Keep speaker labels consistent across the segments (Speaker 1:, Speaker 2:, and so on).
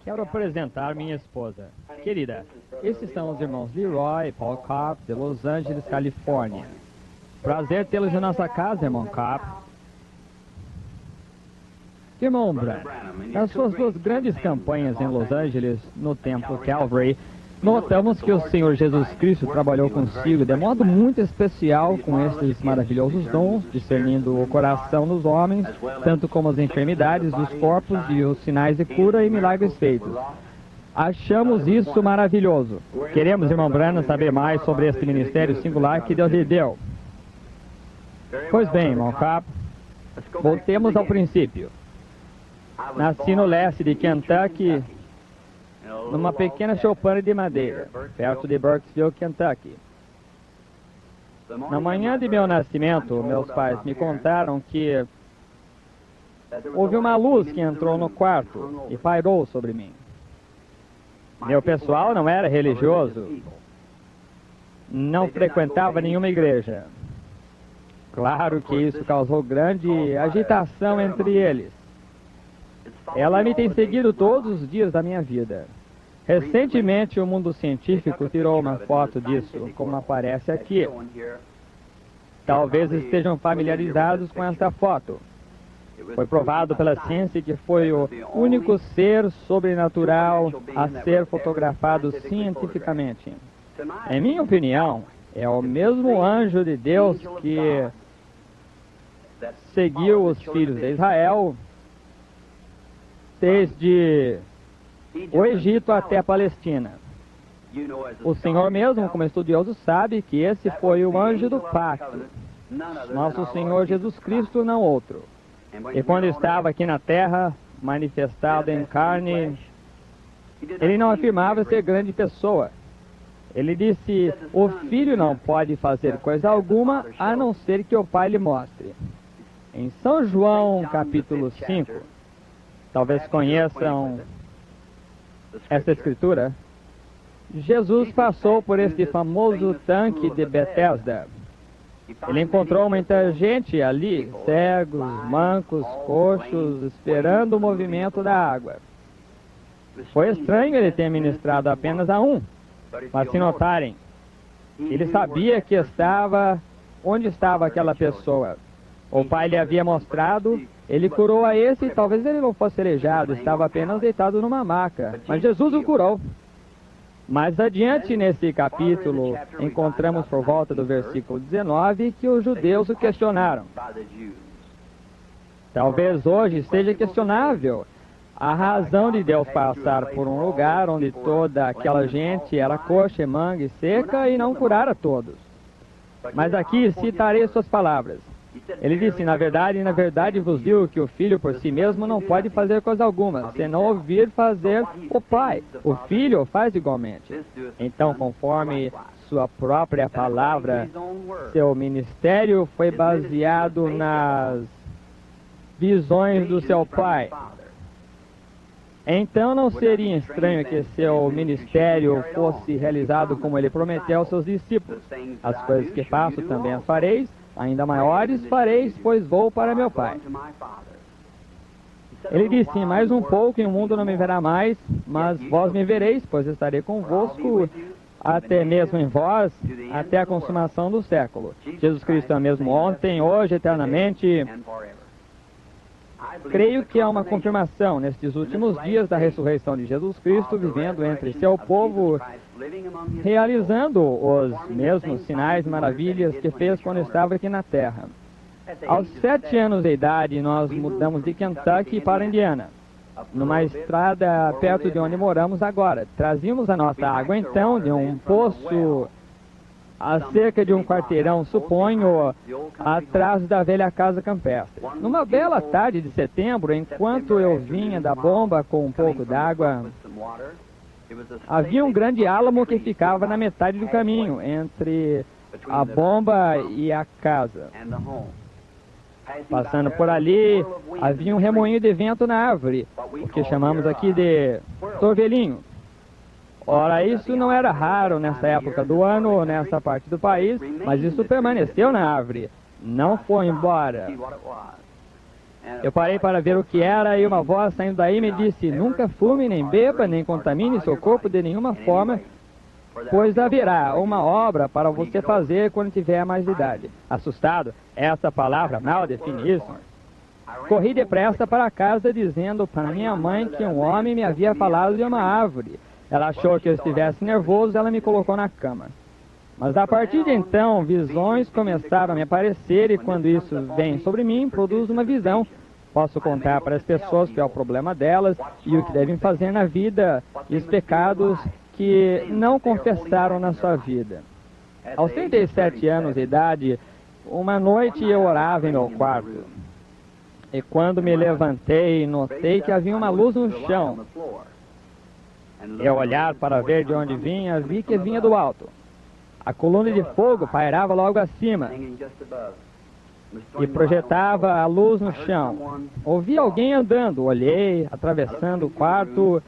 Speaker 1: Quero apresentar minha esposa. Querida, esses são os irmãos Leroy e Paul Kopp, de Los Angeles, Califórnia. Prazer tê-los em nossa casa, irmão Kopp. Irmão Branham, nas suas duas grandes campanhas em Los Angeles, no Templo Calvary, notamos que o Senhor Jesus Cristo trabalhou consigo de modo muito especial com esses maravilhosos dons, discernindo o coração dos homens, tanto como as enfermidades dos corpos e os sinais de cura e milagres feitos. Achamos isso maravilhoso. Queremos, irmão Branham, saber mais sobre este ministério singular que Deus lhe deu. Pois bem, irmão Kopp, voltemos ao princípio. Nasci no leste de Kentucky, numa pequena choupana de madeira, perto de Burkesville, Kentucky. Na manhã de meu nascimento, meus pais me contaram que houve uma luz que entrou no quarto e pairou sobre mim. Meu pessoal não era religioso, não frequentava nenhuma igreja. Claro que isso causou grande agitação entre eles. Ela me tem seguido todos os dias da minha vida. Recentemente, o mundo científico tirou uma foto disso, como aparece aqui. Talvez estejam familiarizados com esta foto. Foi provado pela ciência que foi o único ser sobrenatural a ser fotografado cientificamente. Em minha opinião, é o mesmo anjo de Deus que seguiu os filhos de Israel desde o Egito até a Palestina. O Senhor mesmo, como estudioso, sabe que esse foi o anjo do pacto. Nosso Senhor Jesus Cristo, não outro. E quando estava aqui na terra, manifestado em carne, ele não afirmava ser grande pessoa. Ele disse, o Filho não pode fazer coisa alguma, a não ser que o Pai lhe mostre. Em São João, capítulo 5, talvez conheçam esta escritura, Jesus passou por este famoso tanque de Betesda. Ele encontrou muita gente ali, cegos, mancos, coxos, esperando o movimento da água. Foi estranho ele ter ministrado apenas a um, mas se notarem, ele sabia que estava onde estava aquela pessoa. O Pai lhe havia mostrado, ele curou a esse e talvez ele não fosse aleijado, estava apenas deitado numa maca, mas Jesus o curou. Mais adiante nesse capítulo, encontramos por volta do versículo 19 que os judeus o questionaram. Talvez hoje seja questionável a razão de Deus passar por um lugar onde toda aquela gente era coxa, manga e seca e não curar a todos. Mas aqui citarei suas palavras. Ele disse, na verdade vos digo que o Filho por si mesmo não pode fazer coisa alguma, senão ouvir fazer o Pai. O Filho o faz igualmente. Então, conforme sua própria palavra, seu ministério foi baseado nas visões do seu Pai. Então não seria estranho que seu ministério fosse realizado como ele prometeu aos seus discípulos. As coisas que faço também as fareis, ainda maiores fareis, pois vou para meu Pai. Ele disse, mais um pouco e o mundo não me verá mais, mas vós me vereis, pois estarei convosco, até mesmo em vós, até a consumação do século. Jesus Cristo é o mesmo ontem, hoje, eternamente. Creio que há uma confirmação nestes últimos dias da ressurreição de Jesus Cristo, vivendo entre seu povo, realizando os mesmos sinais e maravilhas que fez quando estava aqui na terra. Aos 7 anos de idade, nós mudamos de Kentucky para Indiana, numa estrada perto de onde moramos agora. Trazíamos a nossa água, então, de um poço a cerca de um quarteirão, suponho, atrás da velha casa campestre. Numa bela tarde de setembro, enquanto eu vinha da bomba com um pouco d'água, havia um grande álamo que ficava na metade do caminho, entre a bomba e a casa. Passando por ali, havia um remoinho de vento na árvore, o que chamamos aqui de torvelinho. Ora, isso não era raro nessa época do ano ou nessa parte do país, mas isso permaneceu na árvore, não foi embora. Eu parei para ver o que era e uma voz saindo daí me disse: nunca fume, nem beba, nem contamine seu corpo de nenhuma forma, pois haverá uma obra para você fazer quando tiver mais idade. Assustado, essa palavra mal define isso. Corri depressa para casa dizendo para minha mãe que um homem me havia falado de uma árvore. Ela achou que eu estivesse nervoso e ela me colocou na cama. Mas a partir de então, visões começaram a me aparecer e quando isso vem sobre mim, produz uma visão. Posso contar para as pessoas que é o problema delas e o que devem fazer na vida e os pecados que não confessaram na sua vida. Aos 37 anos de idade, uma noite eu orava em meu quarto. E quando me levantei, notei que havia uma luz no chão. Eu olhar para ver de onde vinha, vi que vinha do alto. A coluna de fogo pairava logo acima e projetava a luz no chão. Ouvi alguém andando, olhei, atravessando o quarto.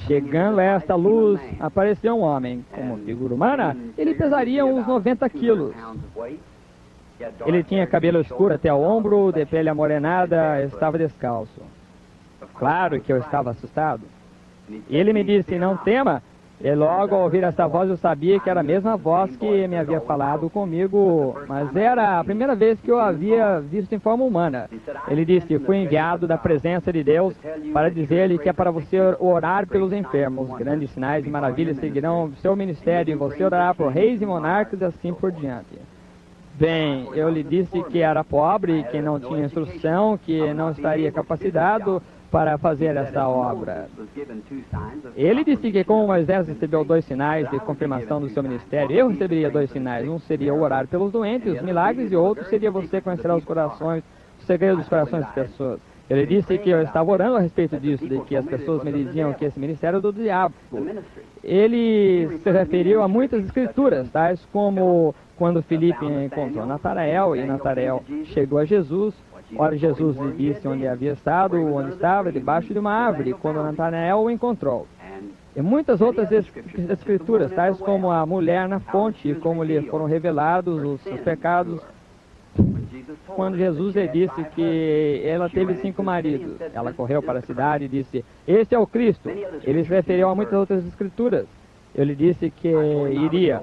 Speaker 1: Chegando a esta luz, apareceu um homem. Como figura humana, ele pesaria uns 90 quilos. Ele tinha cabelo escuro até o ombro, de pele amorenada, estava descalço. Claro que eu estava assustado. Ele me disse: não tema. E logo ao ouvir essa voz eu sabia que era a mesma voz que me havia falado comigo, mas era a primeira vez que eu havia visto em forma humana. Ele disse: fui enviado da presença de Deus para dizer-lhe que é para você orar pelos enfermos. Grandes sinais e maravilhas seguirão seu ministério e você orará por reis e monarcas e assim por diante. Bem, eu lhe disse que era pobre, que não tinha instrução, que não estaria capacitado para fazer essa obra. Ele disse que como Moisés recebeu 2 sinais de confirmação do seu ministério, eu receberia 2 sinais. Um seria orar pelos doentes, os milagres, e outro seria você conhecer os corações, os segredos dos corações das pessoas. Ele disse que eu estava orando a respeito disso, de que as pessoas me diziam que esse ministério é do diabo. Ele se referiu a muitas escrituras, tais como quando Filipe encontrou Natanael e Natanael chegou a Jesus. Ora, Jesus lhe disse onde havia estado, onde estava, debaixo de uma árvore, quando Natanael o encontrou. E muitas outras escrituras, tais como a mulher na fonte, como lhe foram revelados os seus pecados, quando Jesus lhe disse que ela teve 5 maridos. Ela correu para a cidade e disse: esse é o Cristo. Ele se referiu a muitas outras escrituras. Eu lhe disse que iria.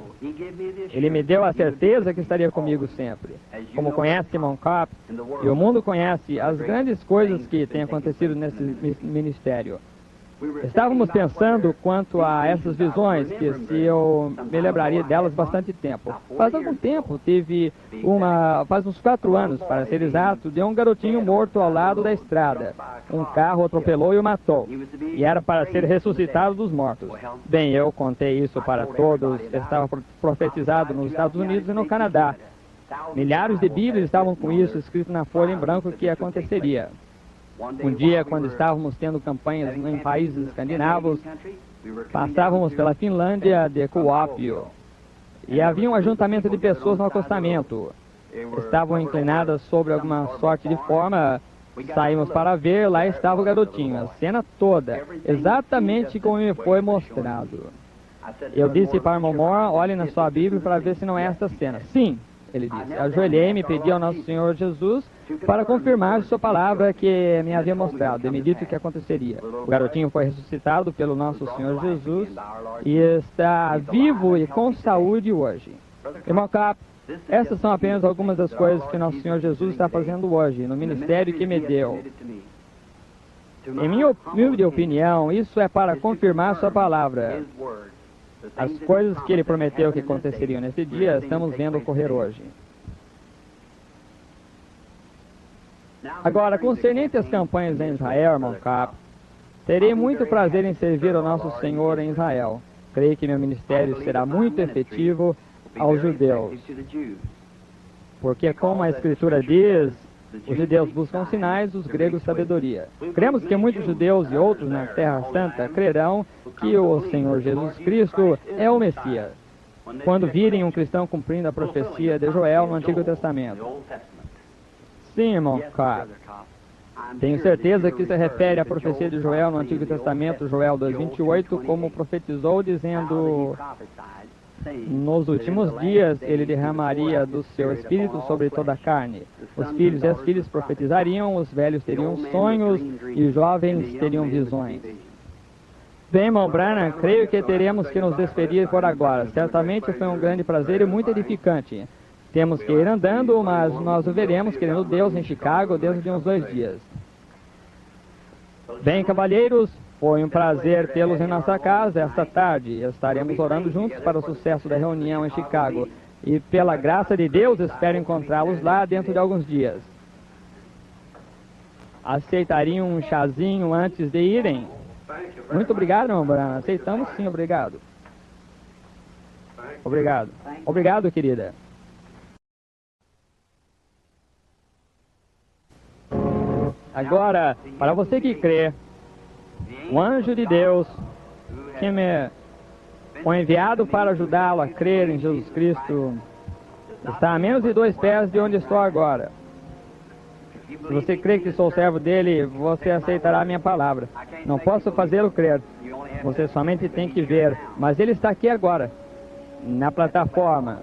Speaker 1: Ele me deu a certeza que estaria comigo sempre. Como conhece Simon Kopp, e o mundo conhece as grandes coisas que têm acontecido nesse ministério. Estávamos pensando quanto a essas visões, que se eu me lembraria delas bastante tempo. Faz algum tempo, faz uns 4 anos, para ser exato, de um garotinho morto ao lado da estrada. Um carro atropelou e o matou. E era para ser ressuscitado dos mortos. Bem, eu contei isso para todos. Estava profetizado nos Estados Unidos e no Canadá. Milhares de Bíblias estavam com isso escrito na folha em branco que aconteceria. Um dia, quando estávamos tendo campanhas em países escandinavos, passávamos pela Finlândia de Kuopio e havia um ajuntamento de pessoas no acostamento. Estavam inclinadas sobre alguma sorte de forma. Saímos para ver, lá estava o garotinho, a cena toda, exatamente como me foi mostrado. Eu disse para o irmão: olhe na sua Bíblia para ver se não é essa cena. Sim, ele disse. Ajoelhei-me e pedi ao nosso Senhor Jesus para confirmar sua palavra que me havia mostrado, e me dito o que aconteceria. O garotinho foi ressuscitado pelo nosso Senhor Jesus e está vivo e com saúde hoje. Irmão Kopp, essas são apenas algumas das coisas que nosso Senhor Jesus está fazendo hoje, no ministério que me deu. Em minha humilde opinião, isso é para confirmar sua palavra. As coisas que ele prometeu que aconteceriam nesse dia, estamos vendo ocorrer hoje. Agora, concernente às campanhas em Israel, irmão Kopp, terei muito prazer em servir ao nosso Senhor em Israel. Creio que meu ministério será muito efetivo aos judeus. Porque, como a Escritura diz, os judeus buscam sinais, os gregos sabedoria. Cremos que muitos judeus e outros na Terra Santa crerão que o Senhor Jesus Cristo é o Messias, quando virem um cristão cumprindo a profecia de Joel no Antigo Testamento. Sim, irmão Kopp. Tenho certeza que se refere à profecia de Joel no Antigo Testamento, Joel 2:28, como profetizou, dizendo: Nos últimos dias, ele derramaria do seu espírito sobre toda a carne. Os filhos e as filhas profetizariam, os velhos teriam sonhos e os jovens teriam visões. Bem, irmão Branham, creio que teremos que nos despedir por agora. Certamente foi um grande prazer e muito edificante. Temos que ir andando, mas nós o veremos, querendo Deus, em Chicago, dentro de uns 2 dias. Bem, cavalheiros, foi um prazer tê-los em nossa casa esta tarde. Estaremos orando juntos para o sucesso da reunião em Chicago. E, pela graça de Deus, espero encontrá-los lá dentro de alguns dias. Aceitariam um chazinho antes de irem? Muito obrigado, irmão Branham. Aceitamos sim, obrigado. Obrigado. Obrigado, querida. Agora, para você que crê, o anjo de Deus, que me foi enviado para ajudá-lo a crer em Jesus Cristo, está a menos de 2 pés de onde estou agora. Se você crê que sou servo dele, você aceitará a minha palavra. Não posso fazê-lo crer. Você somente tem que ver. Mas ele está aqui agora, na plataforma.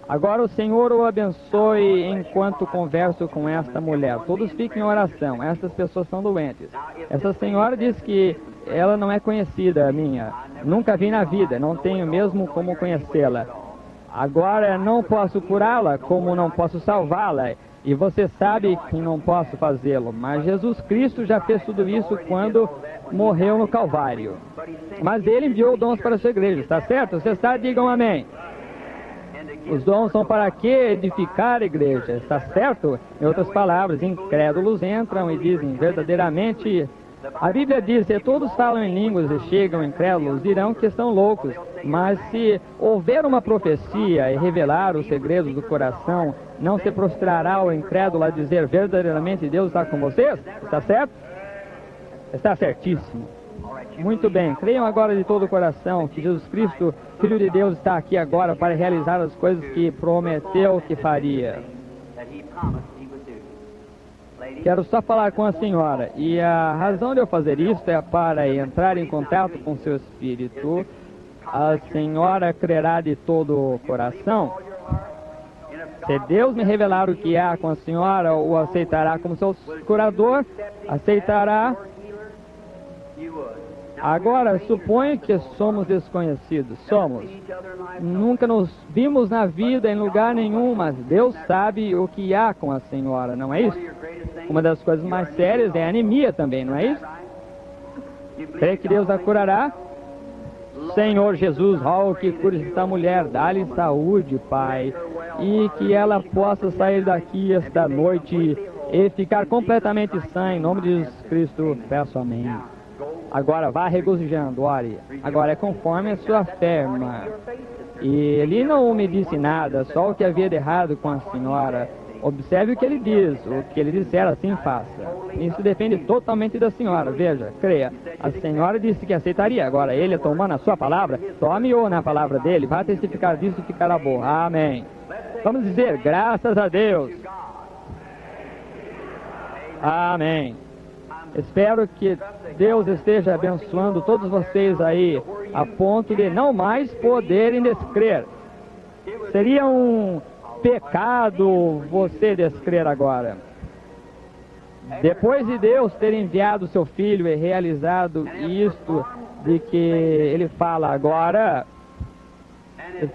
Speaker 1: Agora o Senhor o abençoe enquanto converso com esta mulher. Todos fiquem em oração. Estas pessoas são doentes. Essa senhora diz que ela não é conhecida minha. Nunca vi na vida. Não tenho mesmo como conhecê-la. Agora não posso curá-la, como não posso salvá-la. E você sabe que não posso fazê-lo, mas Jesus Cristo já fez tudo isso quando morreu no Calvário. Mas ele enviou dons para a sua igreja, está certo? Você está? Digam amém. Os dons são para que edificar a igreja, está certo? Em outras palavras, incrédulos entram e dizem verdadeiramente... A Bíblia diz que todos falam em línguas e chegam incrédulos, dirão que estão loucos. Mas se houver uma profecia e revelar os segredos do coração, não se prostrará o incrédulo a dizer verdadeiramente Deus está com vocês? Está certo? Está certíssimo. Muito bem, creiam agora de todo o coração que Jesus Cristo, Filho de Deus, está aqui agora para realizar as coisas que prometeu que faria. Quero só falar com a senhora, e a razão de eu fazer isso é para entrar em contato com seu espírito. A senhora crerá de todo o coração. Se Deus me revelar o que há com a senhora, o aceitará como seu curador, aceitará. Agora, suponho que somos desconhecidos. Somos. Nunca nos vimos na vida em lugar nenhum, mas Deus sabe o que há com a senhora, não é isso? Uma das coisas mais sérias é a anemia também, não é isso? Crê que Deus a curará? Senhor Jesus, rogo que cure esta mulher, dá-lhe saúde, Pai, e que ela possa sair daqui esta noite e ficar completamente sã, em nome de Jesus Cristo, peço amém. Agora vá regozijando, ore. Agora é conforme a sua fé, irmã. E ele não me disse nada, só o que havia de errado com a senhora. Observe o que ele diz, o que ele disser, assim faça. Isso depende totalmente da senhora, veja, creia. A senhora disse que aceitaria, agora ele tomando a sua palavra, tome-o na palavra dele, vá testificar disso e ficará bom. Amém. Vamos dizer, graças a Deus. Amém. Espero que Deus esteja abençoando todos vocês aí, a ponto de não mais poderem descrer. Seria um pecado você descrer agora. Depois de Deus ter enviado seu Filho e realizado isto de que ele fala agora,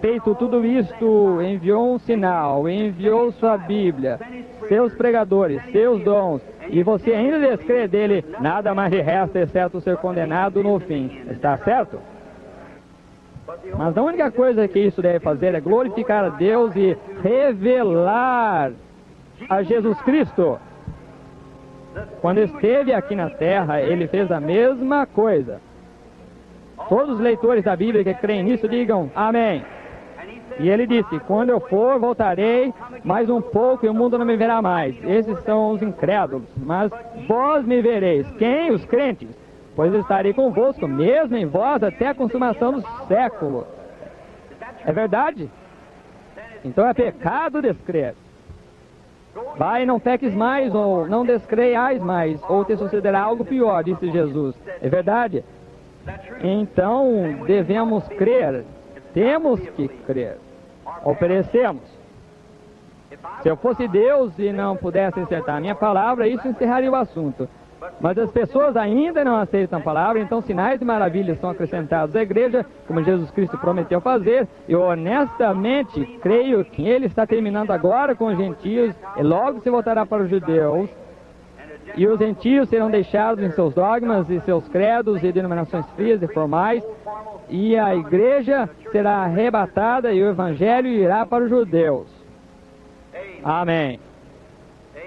Speaker 1: feito tudo isto, enviou um sinal, enviou sua Bíblia, seus pregadores, seus dons, e você ainda descrê dele, nada mais lhe resta exceto ser condenado no fim. Está certo? Mas a única coisa que isso deve fazer é glorificar a Deus e revelar a Jesus Cristo. Quando esteve aqui na terra, ele fez a mesma coisa. Todos os leitores da Bíblia que creem nisso, digam amém. E ele disse, quando eu for, voltarei mais um pouco e o mundo não me verá mais. Esses são os incrédulos, mas vós me vereis. Quem? Os crentes. Pois estarei convosco, mesmo em vós, até a consumação do século. É verdade? Então é pecado descrer. Vai, não peques mais, ou não descreiais mais, ou te sucederá algo pior, disse Jesus. É verdade? Então devemos crer. temos que crer. Oferecemos. Se eu fosse Deus e não pudesse acertar a minha palavra, isso encerraria o assunto. Mas as pessoas ainda não aceitam a palavra, então sinais e maravilhas são acrescentados à igreja, como Jesus Cristo prometeu fazer. Eu honestamente creio que Ele está terminando agora com os gentios e logo se voltará para os judeus. E os gentios serão deixados em seus dogmas e seus credos e denominações frias e formais. E a igreja será arrebatada e o evangelho irá para os judeus. Amém.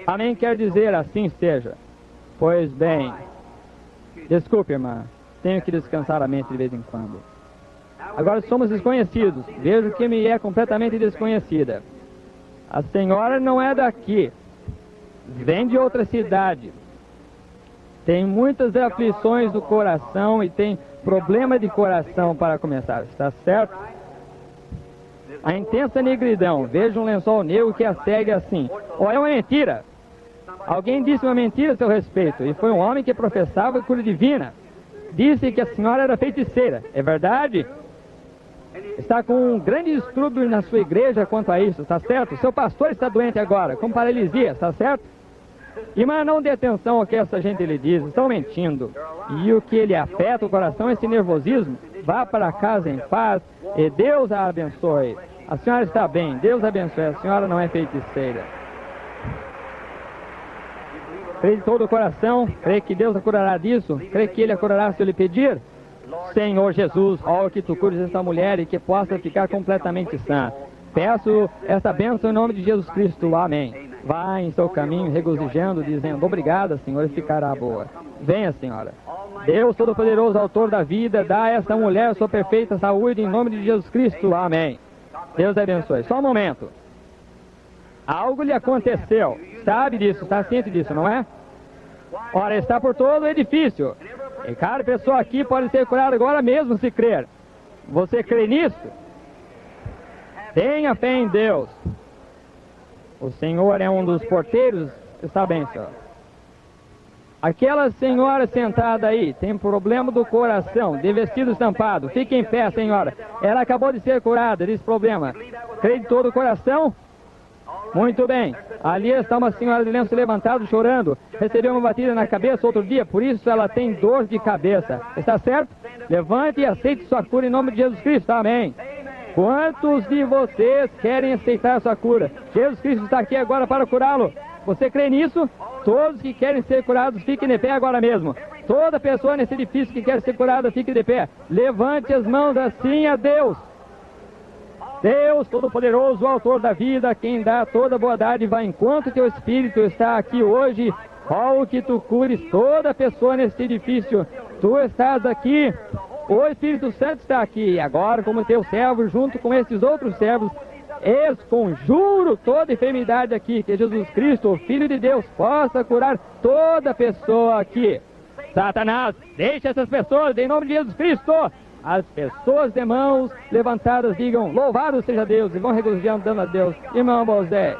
Speaker 1: Amém quer dizer assim seja. Pois bem, desculpe, irmã, tenho que descansar a mente de vez em quando. Agora somos desconhecidos, vejo que me é completamente desconhecida. A senhora não é daqui, vem de outra cidade. Tem muitas aflições do coração e tem problema de coração para começar, está certo? A intensa negridão, veja um lençol negro que a segue assim. Ou é uma mentira? Alguém disse uma mentira a seu respeito, e foi um homem que professava cura divina. Disse que a senhora era feiticeira. É verdade? Está com um grande distúrbio na sua igreja quanto a isso, está certo? Seu pastor está doente agora, com paralisia, está certo? Irmã, não dê atenção ao que essa gente lhe diz, estão mentindo. E o que lhe afeta o coração é esse nervosismo. Vá para casa em paz e Deus a abençoe. A senhora está bem, Deus a abençoe, a senhora não é feiticeira. Crê de todo o coração, crê que Deus a curará disso, crê que Ele a curará se eu lhe pedir. Senhor Jesus, ó, que tu cures essa mulher e que possa ficar completamente sã. Peço esta bênção em nome de Jesus Cristo, amém. Vá em seu caminho regozijando, dizendo, obrigada, Senhor, e ficará boa. Venha, Senhora. Deus Todo-Poderoso, autor da vida, dá a esta mulher sua perfeita saúde em nome de Jesus Cristo, amém. Deus abençoe. Só um momento. Algo lhe aconteceu. Sabe disso, está ciente disso, não é? Ora, está por todo o edifício. E cada pessoa aqui pode ser curada agora mesmo se crer. Você crê nisso? Tenha fé em Deus. O Senhor é um dos porteiros. Está bem, Senhor. Aquela senhora sentada aí tem problema do coração, de vestido estampado. Fique em pé, senhora. Ela acabou de ser curada desse problema. Crê de todo o coração? Muito bem. Ali está uma senhora de lenço levantado chorando. Recebeu uma batida na cabeça outro dia, por isso ela tem dor de cabeça. Está certo? Levante e aceite sua cura em nome de Jesus Cristo. Amém. Quantos de vocês querem aceitar sua cura? Jesus Cristo está aqui agora para curá-lo. Você crê nisso? Todos que querem ser curados, fiquem de pé agora mesmo. Toda pessoa nesse edifício que quer ser curada, fique de pé. Levante as mãos assim a Deus. Deus Todo-Poderoso, o autor da vida, quem dá toda boa dádiva, enquanto teu Espírito está aqui hoje, ó, que tu cures toda pessoa nesse edifício. Tu estás aqui, o Espírito Santo está aqui. Agora, como teu servo, junto com esses outros servos, conjuro toda enfermidade aqui, que Jesus Cristo, o Filho de Deus, possa curar toda pessoa aqui. Satanás, deixe essas pessoas em nome de Jesus Cristo. As pessoas de mãos levantadas digam, louvado seja Deus, e vão regozijando dando a Deus. Irmão Bozé.